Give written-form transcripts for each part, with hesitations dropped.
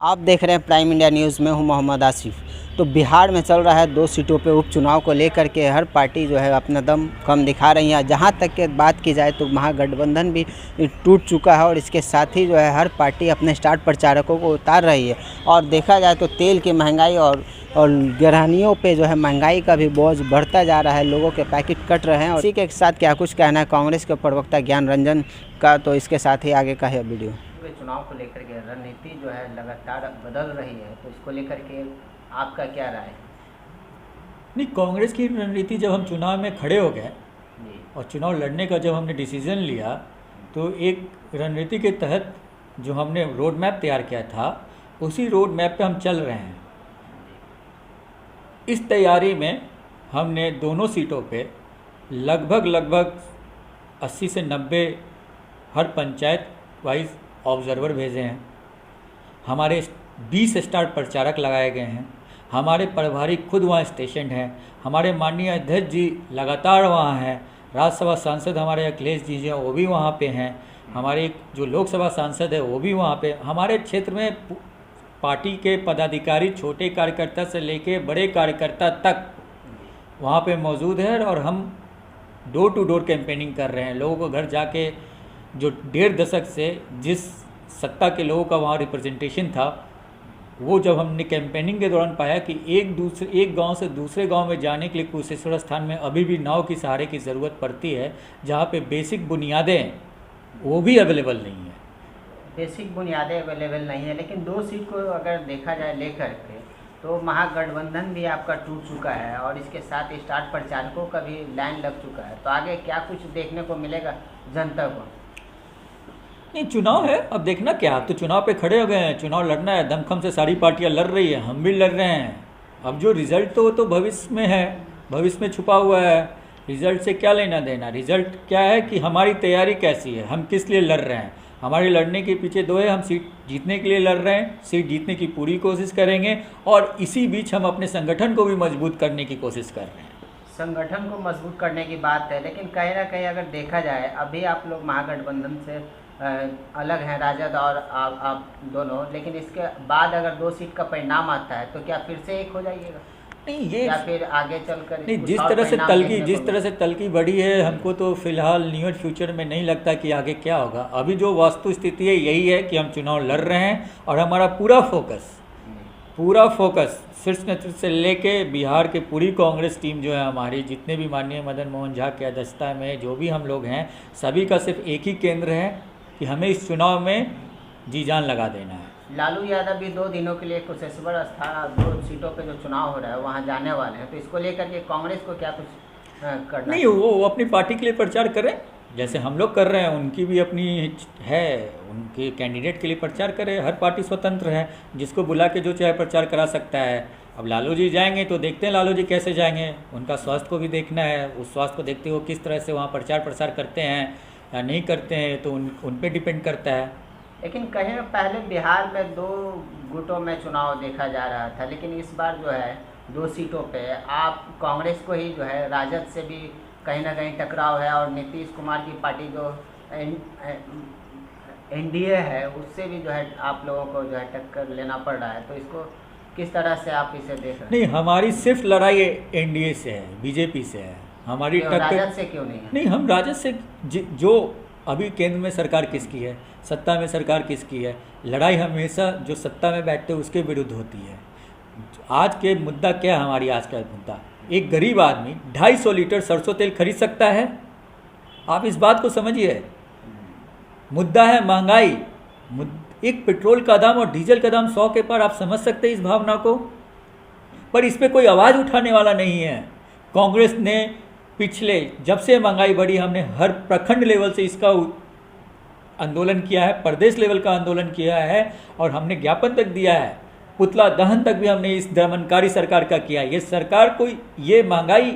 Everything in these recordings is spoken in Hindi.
आप देख रहे हैं प्राइम इंडिया न्यूज़ में हूं मोहम्मद आसिफ। तो बिहार में चल रहा है 2 सीटों पे उपचुनाव को लेकर के हर पार्टी जो है अपना दम कम दिखा रही है। जहां तक के बात की जाए तो महागठबंधन भी टूट चुका है और इसके साथ ही जो है हर पार्टी अपने स्टार प्रचारकों को उतार रही है। और देखा जाए तो तेल की महंगाई और गृहिणियों पे जो है महंगाई का भी बोझ बढ़ता जा रहा है, लोगों के पैकेट कट रहे हैं। और इसी के साथ क्या कुछ कहना है कांग्रेस के प्रवक्ता ज्ञान रंजन का, तो इसके साथ ही आगे का है वीडियो। चुनाव को लेकर के रणनीति जो है लगातार बदल रही है, तो इसको लेकर के आपका क्या राय है? नहीं, कांग्रेस की रणनीति जब हम चुनाव में खड़े हो गए और चुनाव लड़ने का जब हमने डिसीजन लिया तो एक रणनीति के तहत जो हमने रोड मैप तैयार किया था उसी रोड मैप पे हम चल रहे हैं। इस तैयारी में हमने दोनों सीटों पे लगभग 80 से 90 हर पंचायत वाइज ऑब्जर्वर भेजे हैं। हमारे 20 स्टार प्रचारक लगाए गए हैं। हमारे प्रभारी खुद वहाँ स्टेशन हैं। हमारे माननीय अध्यक्ष जी लगातार वहाँ हैं। राज्यसभा सांसद हमारे अखिलेश जी हैं, वो भी वहाँ पे हैं। हमारे जो लोकसभा सांसद है वो भी वहाँ पे। हमारे क्षेत्र में पार्टी के पदाधिकारी छोटे कार्यकर्ता से लेके बड़े कार्यकर्ता तक वहाँ पे मौजूद है और हम डोर टू डोर कैंपेनिंग कर रहे हैं। लोगों को घर जाके जो 1.5 दशक से जिस सत्ता के लोगों का वहाँ रिप्रेजेंटेशन था, वो जब हमने कैंपेनिंग के दौरान पाया कि एक गांव से दूसरे गांव में जाने के लिए कुशेश्वर स्थान में अभी भी नाव की सहारे की ज़रूरत पड़ती है, जहाँ पे बेसिक बुनियादें वो भी अवेलेबल नहीं है। बेसिक बुनियादें अवेलेबल नहीं है, लेकिन 2 सीट को अगर देखा जाए लेकर के तो महागठबंधन भी आपका टूट चुका है और इसके साथ स्टार प्रचारकों का भी लाइन लग चुका है। तो आगे क्या कुछ देखने को मिलेगा जनता को? नहीं, चुनाव है, अब देखना क्या। अब तो चुनाव पे खड़े हो गए हैं, चुनाव लड़ना है। दमखम से सारी पार्टियां लड़ रही है, हम भी लड़ रहे हैं। अब जो रिजल्ट तो भविष्य में है, भविष्य में छुपा हुआ है। रिजल्ट से क्या लेना देना। रिजल्ट क्या है कि हमारी तैयारी कैसी है, हम किस लिए लड़ रहे हैं। हमारे लड़ने के पीछे 2 है, हम सीट जीतने के लिए लड़ रहे हैं, सीट जीतने की पूरी कोशिश करेंगे और इसी बीच हम अपने संगठन को भी मजबूत करने की कोशिश कर रहे हैं। संगठन को मजबूत करने की बात है, लेकिन कहीं ना कहीं अगर देखा जाए अभी आप लोग महागठबंधन से अलग हैं, राजद और आप दोनों, लेकिन इसके बाद अगर 2 सीट का परिणाम आता है तो क्या फिर से एक हो जाइएगा? नहीं, ये या फिर आगे चलकर नहीं, जिस तरह से तलकी बढ़ी है, हमको तो फिलहाल नियर फ्यूचर में नहीं लगता कि आगे क्या होगा। अभी जो वास्तु स्थिति है यही है कि हम चुनाव लड़ रहे हैं और हमारा पूरा फोकस शीर्ष नेतृत्व से लेके बिहार के पूरी कांग्रेस टीम जो है हमारी, जितने भी माननीय मदन मोहन झा की अध्यक्षता में जो भी हम लोग हैं, सभी का सिर्फ एक ही केंद्र है कि हमें इस चुनाव में जी जान लगा देना है। लालू यादव भी 2 दिनों के लिए कुशेश्वर स्थान 2 सीटों पे जो चुनाव हो रहा है वहाँ जाने वाले हैं, तो इसको लेकर के कांग्रेस को क्या कुछ करना नहीं, वो अपनी पार्टी के लिए प्रचार करें जैसे हम लोग कर रहे हैं। उनकी भी अपनी है, उनके कैंडिडेट के लिए प्रचार करें। हर पार्टी स्वतंत्र है, जिसको बुला के जो चाहे प्रचार करा सकता है। अब लालू जी जाएंगे तो देखते हैं लालू जी कैसे जाएंगे, उनका स्वास्थ्य को भी देखना है। उस स्वास्थ्य को देखते हुए किस तरह से वहाँ प्रचार प्रसार करते हैं या नहीं करते हैं तो उन पे डिपेंड करता है। लेकिन कहीं पहले बिहार में 2 गुटों में चुनाव देखा जा रहा था, लेकिन इस बार जो है 2 सीटों पे आप कांग्रेस को ही जो है राजद से भी कहीं ना कहीं टकराव है और नीतीश कुमार की पार्टी जो एनडीए है उससे भी जो है आप लोगों को जो है टक्कर लेना पड़ रहा है। तो इसको किस तरह से आप इसे देख रहे हैं? नहीं, हमारी सिर्फ लड़ाई एनडीए से है, बीजेपी से है। हमारी टक्कर राजद से क्यों नहीं है? नहीं, हम राजद से जो अभी केंद्र में सरकार किसकी है, सत्ता में सरकार किसकी है, लड़ाई हमेशा जो सत्ता में बैठते हैं उसके विरुद्ध होती है। आज के मुद्दा क्या है? हमारी आज का मुद्दा, एक गरीब आदमी 250 लीटर सरसों तेल खरीद सकता है? आप इस बात को समझिए। मुद्दा है महंगाई। एक पेट्रोल का दाम और डीजल का दाम 100 के पार। आप समझ सकते हैं इस भावना को, पर इस पर कोई आवाज़ उठाने वाला नहीं है। कांग्रेस ने पिछले जब से महंगाई बढ़ी, हमने हर प्रखंड लेवल से इसका आंदोलन किया है, प्रदेश लेवल का आंदोलन किया है और हमने ज्ञापन तक दिया है, पुतला दहन तक भी हमने इस दमनकारी सरकार का किया है। ये सरकार कोई, ये महंगाई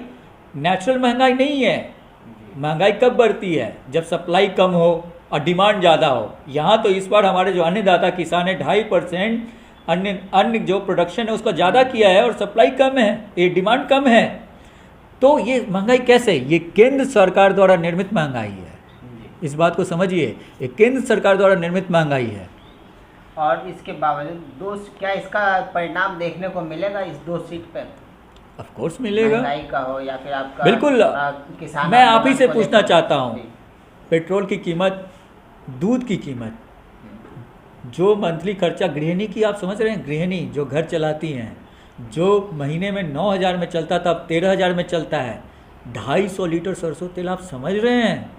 नेचुरल महंगाई नहीं है। महंगाई कब बढ़ती है? जब सप्लाई कम हो और डिमांड ज़्यादा हो। यहाँ तो इस बार हमारे जो अन्नदाता किसान है 2.5% अन्य जो प्रोडक्शन है उसका ज़्यादा किया है और सप्लाई कम है, ये डिमांड कम है। तो ये महंगाई कैसे? ये केंद्र सरकार द्वारा निर्मित महंगाई है, इस बात को समझिए। ये केंद्र सरकार द्वारा निर्मित महंगाई है। और इसके बावजूद क्या इसका परिणाम देखने को मिलेगा इस 2 सीट पर? ऑफ कोर्स मिलेगा, महंगाई का हो या फिर आपका बिल्कुल। किसान मैं आप ही से को पूछना लेकर- चाहता हूँ, जी। पेट्रोल की कीमत, दूध की कीमत, जो मंथली खर्चा गृहिणी की, आप समझ रहे हैं, गृहिणी जो घर चलाती हैं, जो महीने में 9,000 में चलता था अब 13,000 में चलता है। 250 लीटर सरसों तेल, आप समझ रहे हैं?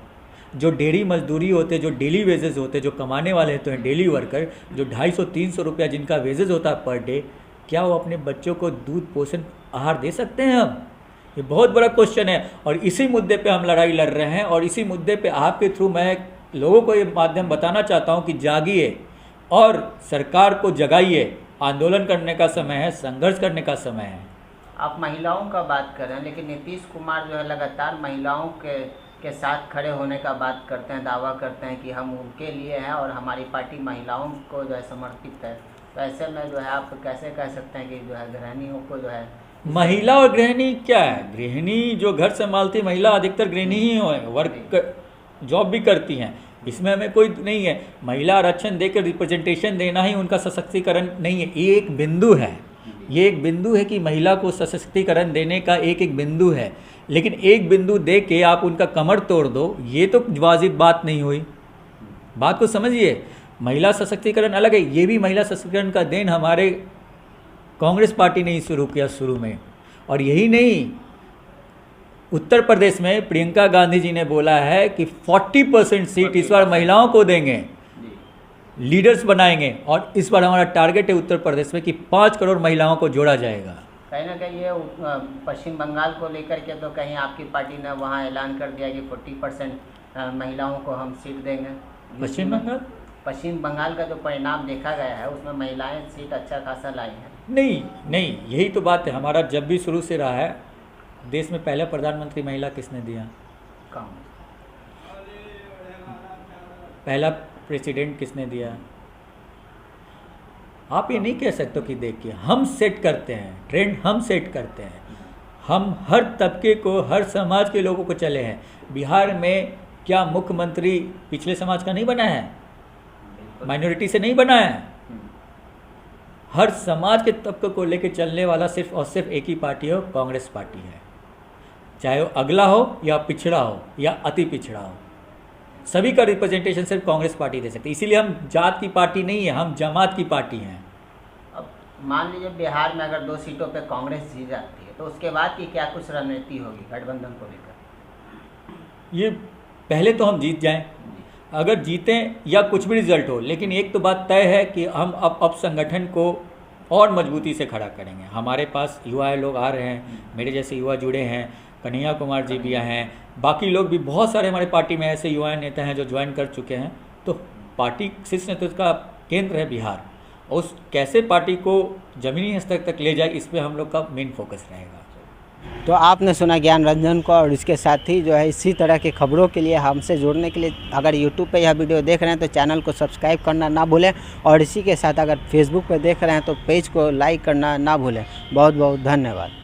जो डेली मजदूरी होते, जो डेली वेजेस होते, जो कमाने वाले होते हैं डेली वर्कर, जो 250-300 रुपया जिनका वेजेस होता है पर डे, क्या वो अपने बच्चों को दूध पोषण आहार दे सकते हैं? अब ये बहुत बड़ा क्वेश्चन है और इसी मुद्दे पे हम लड़ाई लड़ रहे हैं। और इसी मुद्दे पे आपके थ्रू मैं लोगों को ये माध्यम बताना चाहता हूँ कि जागिए और सरकार को जगाइए। आंदोलन करने का समय है, संघर्ष करने का समय है। आप महिलाओं का बात कर रहे हैं, लेकिन नीतीश कुमार जो है लगातार महिलाओं के साथ खड़े होने का बात करते हैं, दावा करते हैं कि हम उनके लिए हैं और हमारी पार्टी महिलाओं को जो है समर्पित है। तो ऐसे में जो है आप कैसे कह सकते हैं कि जो है गृहिणियों को जो है महिला और गृहिणी क्या है? गृहिणी जो घर संभालती महिला अधिकतर गृहिणी ही हो, वर्क जॉब भी करती हैं, इसमें हमें कोई नहीं है। महिला आरक्षण देकर रिप्रेजेंटेशन देना ही उनका सशक्तिकरण नहीं है, ये एक बिंदु है। ये एक बिंदु है कि महिला को सशक्तिकरण देने का एक बिंदु है, लेकिन एक बिंदु दे के आप उनका कमर तोड़ दो, ये तो वाजिब बात नहीं हुई। बात को समझिए, महिला सशक्तिकरण अलग है, ये भी महिला सशक्तिकरण का देन हमारे कांग्रेस पार्टी ने ही शुरू किया शुरू में। और यही नहीं, उत्तर प्रदेश में प्रियंका गांधी जी ने बोला है कि 40% सीट इस बार महिलाओं को देंगे, लीडर्स बनाएंगे। और इस बार हमारा टारगेट है उत्तर प्रदेश में कि 5 करोड़ महिलाओं को जोड़ा जाएगा। कहीं ना कहीं ये पश्चिम बंगाल को लेकर के तो कहीं आपकी पार्टी ने वहाँ ऐलान कर दिया कि 40% महिलाओं को हम सीट देंगे। पश्चिम बंगाल का जो परिणाम देखा गया है उसमें महिलाएं सीट अच्छा खासा लाई हैं। नहीं, यही तो बात है। हमारा जब भी शुरू से रहा है, देश में पहला प्रधानमंत्री महिला किसने दिया? पहला प्रेसिडेंट किसने दिया? आप ये नहीं कह सकते कि देखिए, हम सेट करते हैं ट्रेंड, हम सेट करते हैं। हम हर तबके को, हर समाज के लोगों को चले हैं। बिहार में क्या मुख्यमंत्री पिछले समाज का नहीं बना है? माइनॉरिटी से नहीं बना है। हर समाज के तबके को लेकर चलने वाला सिर्फ और सिर्फ एक ही पार्टी हो, कांग्रेस पार्टी है। चाहे वो अगला हो या पिछड़ा हो या अति पिछड़ा हो, सभी का रिप्रेजेंटेशन सिर्फ कांग्रेस पार्टी दे सकती है। इसीलिए हम जात की पार्टी नहीं है, हम जमात की पार्टी हैं। अब मान लीजिए बिहार में अगर 2 सीटों पे कांग्रेस जीत जाती है तो उसके बाद की क्या कुछ रणनीति होगी गठबंधन को लेकर? ये पहले तो हम जीत जाएं, अगर जीतें या कुछ भी रिजल्ट हो, लेकिन एक तो बात तय है कि हम अब संगठन को और मजबूती से खड़ा करेंगे। हमारे पास युवा लोग आ रहे हैं, मेरे जैसे युवा जुड़े हैं, कन्हैया कुमार जी भी हैं, बाकी लोग भी, बहुत सारे हमारे पार्टी में ऐसे युवा नेता हैं जो ज्वाइन कर चुके हैं। तो पार्टी शीर्ष नेतृत्व का केंद्र है बिहार, उस कैसे पार्टी को ज़मीनी स्तर तक ले जाए, इस पर हम लोग का मेन फोकस रहेगा। तो आपने सुना ज्ञान रंजन को, और इसके साथ ही जो है इसी तरह की खबरों के लिए हमसे जुड़ने के लिए अगर यूट्यूब पे यह वीडियो देख रहे हैं तो चैनल को सब्सक्राइब करना ना भूलें, और इसी के साथ अगर फेसबुक पे देख रहे हैं तो पेज को लाइक करना ना भूलें। बहुत बहुत धन्यवाद।